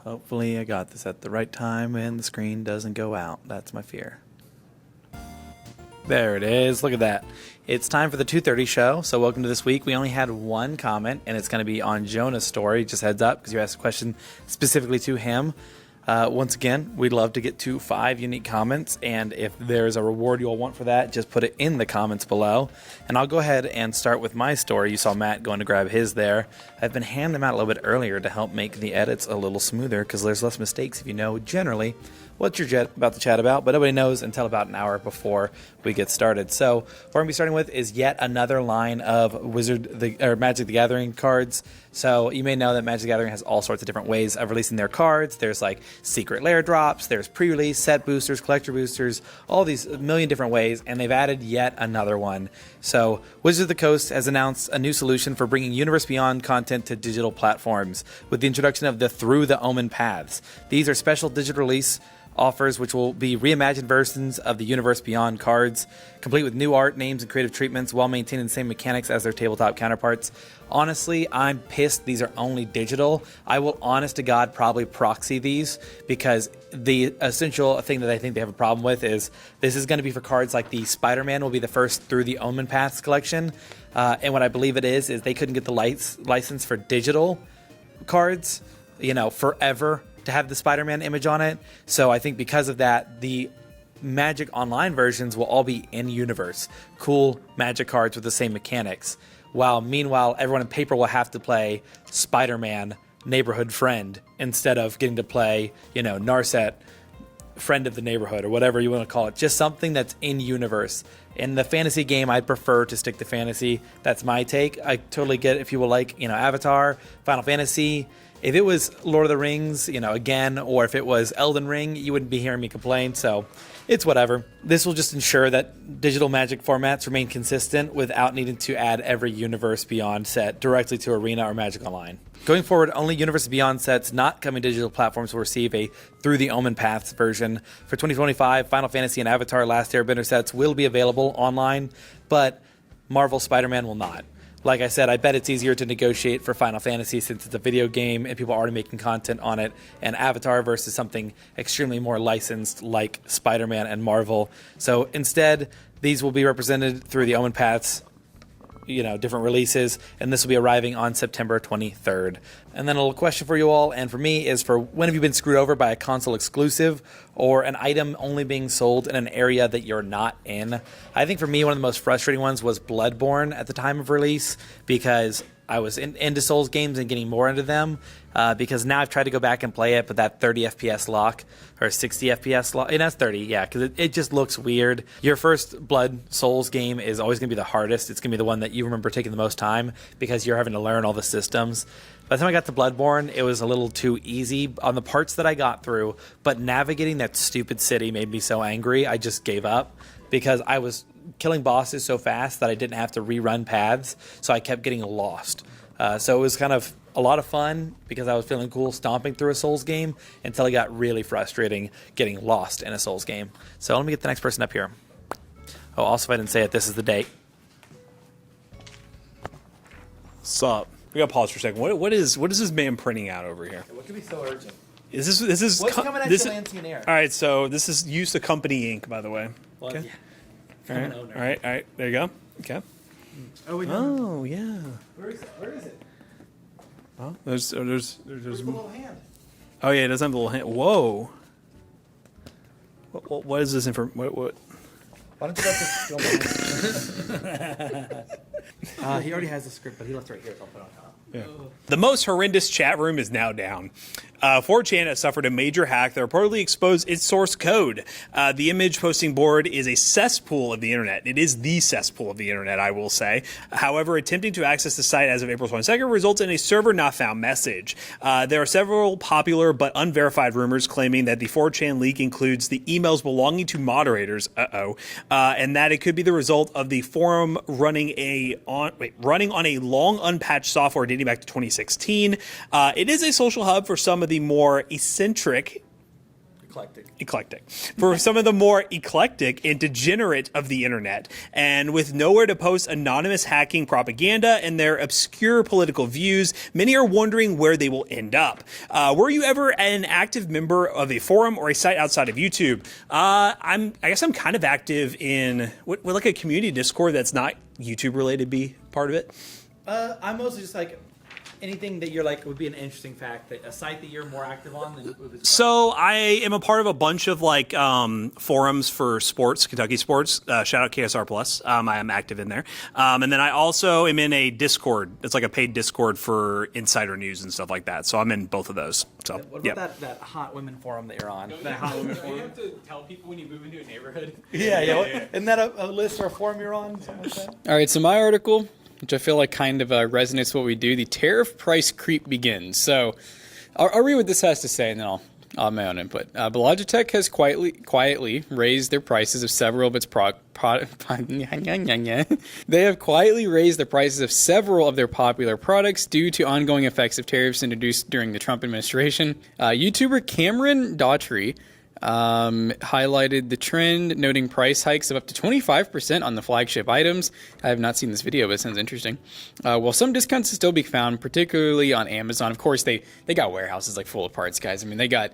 Hopefully I got this at the right time and the screen doesn't go out. That's my fear. There it is. Look at that. It's time for the 2:30 show. So welcome to this week. We only had one comment, and it's going to be on Jonah's story. Just heads up, because you asked a question specifically to him. Once again, we'd love to get to 5 unique comments, and if there's a reward you all want for that, just put it in the comments below. And I'll go ahead and start with my story. You saw Matt going to grab his there. I've been handing them out a little bit earlier to help make the edits a little smoother, because there's less mistakes if you know generally what you're about to chat about, but nobody knows until about an hour before we get started. So what we're going to be starting with is yet another line of Magic the Gathering cards. So you may know that Magic the Gathering has all sorts of different ways of releasing their cards. There's like secret lair drops, there's pre-release, set boosters, collector boosters, all these million different ways, and they've added yet another one. So Wizards of the Coast has announced a new solution for bringing Universe Beyond content to digital platforms with the introduction of the Through the Omen paths. These are special digital release offers which will be reimagined versions of the Universe Beyond cards, complete with new art, names, and creative treatments while maintaining the same mechanics as their tabletop counterparts. Honestly, I'm pissed these are only digital. I will, honest to God, probably proxy these, because the essential thing that I think they have a problem with is this is going to be for cards like the Spider-Man will be the first Through the Omen Paths collection. And what I believe it is they couldn't get the license for digital cards, forever, to have the Spider-Man image on it. So I think because of that, the Magic Online versions will all be in-universe. Cool Magic cards with the same mechanics. While meanwhile, everyone in paper will have to play Spider-Man Neighborhood Friend instead of getting to play, Narset Friend of the Neighborhood or whatever you want to call it. Just something that's in-universe. In the fantasy game, I'd prefer to stick to fantasy. That's my take. I totally get it if you will like, Avatar, Final Fantasy. If it was Lord of the Rings, again, or if it was Elden Ring, you wouldn't be hearing me complain, so it's whatever. This will just ensure that digital Magic formats remain consistent without needing to add every Universe Beyond set directly to Arena or Magic Online. Going forward, only Universe Beyond sets not coming to digital platforms will receive a Through the Omen Paths version. For 2025, Final Fantasy and Avatar Last Airbender sets will be available online, but Marvel Spider-Man will not. Like I said, I bet it's easier to negotiate for Final Fantasy since it's a video game and people are already making content on it, and Avatar versus something extremely more licensed like Spider-Man and Marvel. So instead, these will be represented through the Omen Paths, different releases, and this will be arriving on September 23rd. And then a little question for you all, and for me, is for when have you been screwed over by a console exclusive or an item only being sold in an area that you're not in? I think for me, one of the most frustrating ones was Bloodborne at the time of release, because I was into Souls games and getting more into them, because now I've tried to go back and play it, but that 30 FPS lock or 60 FPS lock, and that's 30, yeah, because it just looks weird. Your first Blood Souls game is always going to be the hardest. It's going to be the one that you remember taking the most time because you're having to learn all the systems. By the time I got to Bloodborne, it was a little too easy on the parts that I got through, but navigating that stupid city made me so angry, I just gave up because I was killing bosses so fast that I didn't have to rerun paths, so I kept getting lost. So it was kind of a lot of fun because I was feeling cool stomping through a Souls game until it got really frustrating getting lost in a Souls game. So let me get the next person up here. Oh, also, if I didn't say it, this is the date. Sup? We got to pause for a second. What is this man printing out over here? What could be so urgent? Is this What's coming at you, Lansing Air? All right, so this is use of company ink, by the way. Well, okay. Yeah. All right. There you go. Okay. Oh, Oh, yeah. Where is it? Oh, there's Where's the little hand? Oh yeah, it does have a little hand. Whoa. What is this information? What? Why don't you let this film behind? He already has the script, but he left it right here, so I'll put it on top. Yeah. The most horrendous chat room is now down. 4chan has suffered a major hack that reportedly exposed its source code. The image posting board is a cesspool of the internet. It is the cesspool of the internet, I will say. However, attempting to access the site as of April 22nd results in a server not found message. There are several popular but unverified rumors claiming that the 4chan leak includes the emails belonging to moderators, and that it could be the result of the forum running on a long unpatched software dating back to 2016. It is a social hub for some of the more eccentric Eclectic. For some of the more eclectic and degenerate of the internet, and with nowhere to post anonymous hacking propaganda and their obscure political views, many are wondering where they will end up. Were you ever an active member of a forum or a site outside of YouTube? I guess I'm kind of active in what like a community Discord that's not YouTube related. Be part of it. I'm mostly just like anything that you're like would be an interesting fact, that a site that you're more active on than So I am a part of a bunch of like forums for sports, Kentucky sports. Shout out KSR Plus. I am active in there, and then I also am in a Discord. It's like a paid Discord for insider news and stuff like that. So I'm in both of those. So what about that hot women forum that you're on? That hot women forum. You have to tell people when you move into a neighborhood. Yeah. Isn't that a list or a forum you're on? Something like that? All right, so my article, which I feel like kind of resonates with what we do, the tariff price creep begins. So I'll read what this has to say, and then I'll have my own input. But Logitech has quietly raised their prices of several of its They have quietly raised the prices of several of their popular products due to ongoing effects of tariffs introduced during the Trump administration. YouTuber Cameron Daughtry highlighted the trend, noting price hikes of up to 25% on the flagship items. I have not seen this video, but it sounds interesting. While some discounts will still be found, particularly on Amazon. Of course, they got warehouses like full of parts, guys. I mean, they got.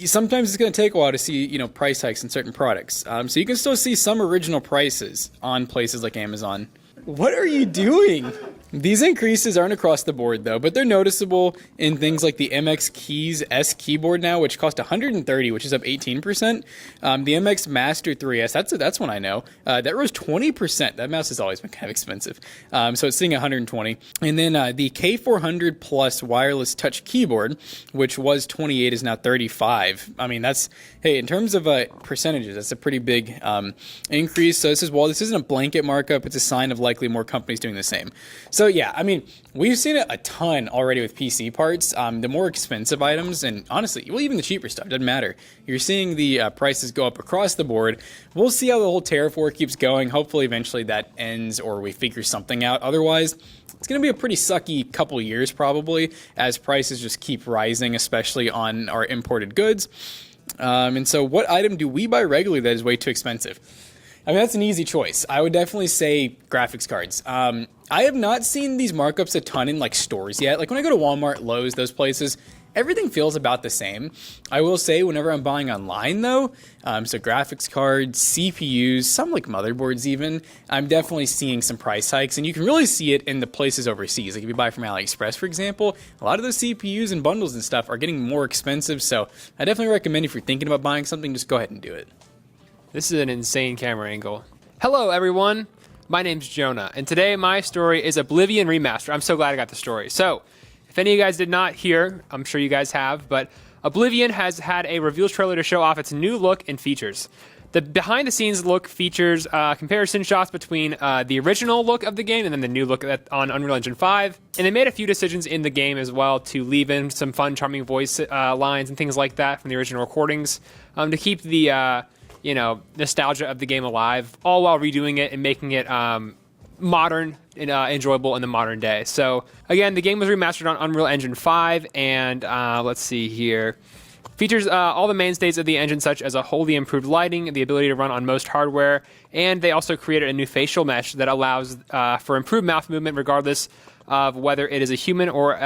Sometimes it's going to take a while to see, price hikes in certain products. So you can still see some original prices on places like Amazon. What are you doing? These increases aren't across the board, though, but they're noticeable in things like the MX Keys S keyboard now, which cost $130, which is up 18%. The MX Master 3S, that's one I know. That rose 20%. That mouse has always been kind of expensive. So it's sitting at $120. And then the K400 Plus wireless touch keyboard, which was $28, is now $35. I mean, in terms of percentages, that's a pretty big increase. So this isn't a blanket markup. It's a sign of likely more companies doing the same. So yeah, I mean, we've seen it a ton already with PC parts. The more expensive items, and honestly, well, even the cheaper stuff, doesn't matter. You're seeing the prices go up across the board. We'll see how the whole tariff war keeps going. Hopefully, eventually that ends or we figure something out. Otherwise, it's going to be a pretty sucky couple years probably as prices just keep rising, especially on our imported goods. And so what item do we buy regularly that is way too expensive? I mean, that's an easy choice. I would definitely say graphics cards. I have not seen these markups a ton in like stores yet. Like when I go to Walmart, Lowe's, those places, everything feels about the same. I will say whenever I'm buying online though, so graphics cards, CPUs, some like motherboards even, I'm definitely seeing some price hikes, and you can really see it in the places overseas. Like if you buy from AliExpress, for example, a lot of those CPUs and bundles and stuff are getting more expensive. So I definitely recommend if you're thinking about buying something, just go ahead and do it. This is an insane camera angle. Hello, everyone. My name's Jonah, and today my story is Oblivion Remaster. I'm so glad I got the story. So, if any of you guys did not hear, I'm sure you guys have, but Oblivion has had a reveal trailer to show off its new look and features. The behind-the-scenes look features comparison shots between the original look of the game and then the new look on Unreal Engine 5. And they made a few decisions in the game as well to leave in some fun, charming voice lines and things like that from the original recordings to keep the nostalgia of the game alive, all while redoing it and making it modern and enjoyable in the modern day. So again, the game was remastered on Unreal Engine 5, and let's see here. Features all the mainstays of the engine, such as a wholly improved lighting, the ability to run on most hardware, and they also created a new facial mesh that allows for improved mouth movement regardless of whether it is a human or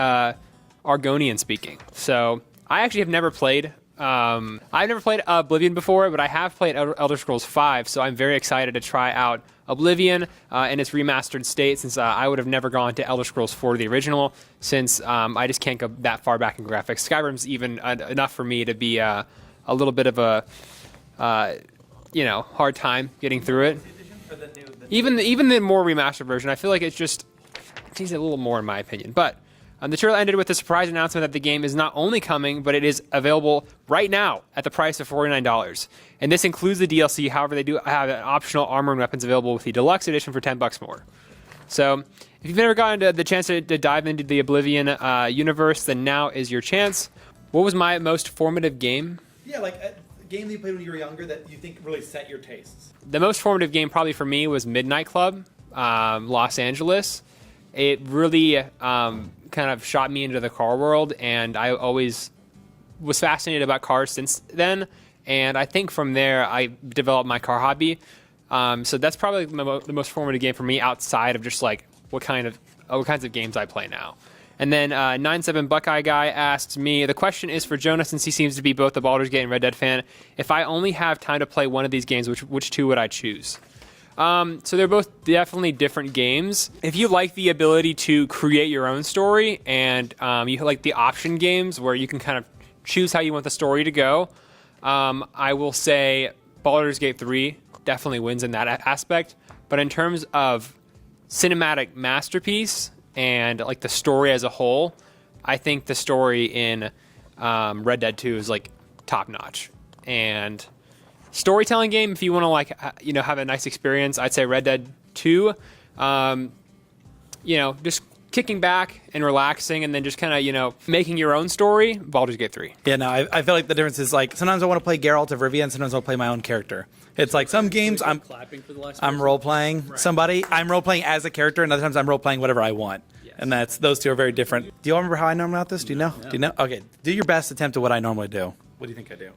Argonian speaking. So I actually have never played I've never played Oblivion before, but I have played Elder Scrolls V, so I'm very excited to try out Oblivion in its remastered state, since I would have never gone to Elder Scrolls 4, the original, since I just can't go that far back in graphics. Skyrim's even enough for me to be a little bit of a hard time getting through it. Even the more remastered version, I feel like it needs a little more in my opinion, but. The trailer ended with a surprise announcement that the game is not only coming, but it is available right now at the price of $49. And this includes the DLC. However, they do have an optional armor and weapons available with the deluxe edition for $10 more. So, if you've never gotten the chance to dive into the Oblivion universe, then now is your chance. What was my most formative game? Yeah, like a game that you played when you were younger that you think really set your tastes. The most formative game probably for me was Midnight Club, Los Angeles. It really kind of shot me into the car world, and I always was fascinated about cars since then, And I think from there, I developed my car hobby. So that's probably the most formative game for me outside of just like what kinds of games I play now. And then 97 Buckeye Guy asked me, the question is for Jonah, since he seems to be both a Baldur's Gate and Red Dead fan. If I only have time to play one of these games, which two would I choose? So they're both definitely different games. If you like the ability to create your own story and you like the option games where you can kind of choose how you want the story to go, I will say Baldur's Gate 3 definitely wins in that aspect. But in terms of cinematic masterpiece and like the story as a whole, I think the story in Red Dead 2 is like top notch. And storytelling game, if you want to like have a nice experience, I'd say Red Dead 2. Just kicking back and relaxing, and then just kind of making your own story. Baldur's Gate 3. Yeah, no, I feel like the difference is like sometimes I want to play Geralt of Rivia, and sometimes I'll play my own character. It's like some games I'm role playing somebody. I'm role playing as a character, and other times I'm role playing whatever I want. Yes. And those two are very different. Do you all remember how I normally out this? Do you know? No. Do you know? Okay, do your best attempt at what I normally do. What do you think I do?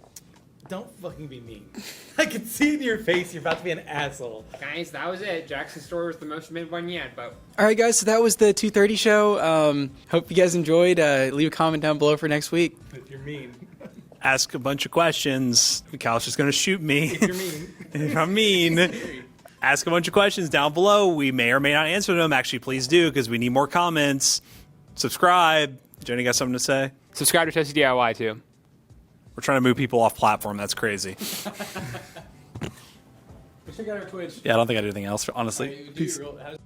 Don't fucking be mean. I can see in your face you're about to be an asshole. Guys, that was it. Jackson's story was the most mid one yet, but... All right, guys, so that was the 2:30 show. Hope you guys enjoyed. Leave a comment down below for next week. If you're mean. Ask a bunch of questions. Cal's just going to shoot me. If you're mean. If I'm mean. Ask a bunch of questions down below. We may or may not answer them. Actually, please do, because we need more comments. Subscribe. Jenny got something to say? Subscribe to Toasty DIY, too. We're trying to move people off platform. That's crazy. We should get our Twitch. Yeah, I don't think I do anything else, honestly. Peace.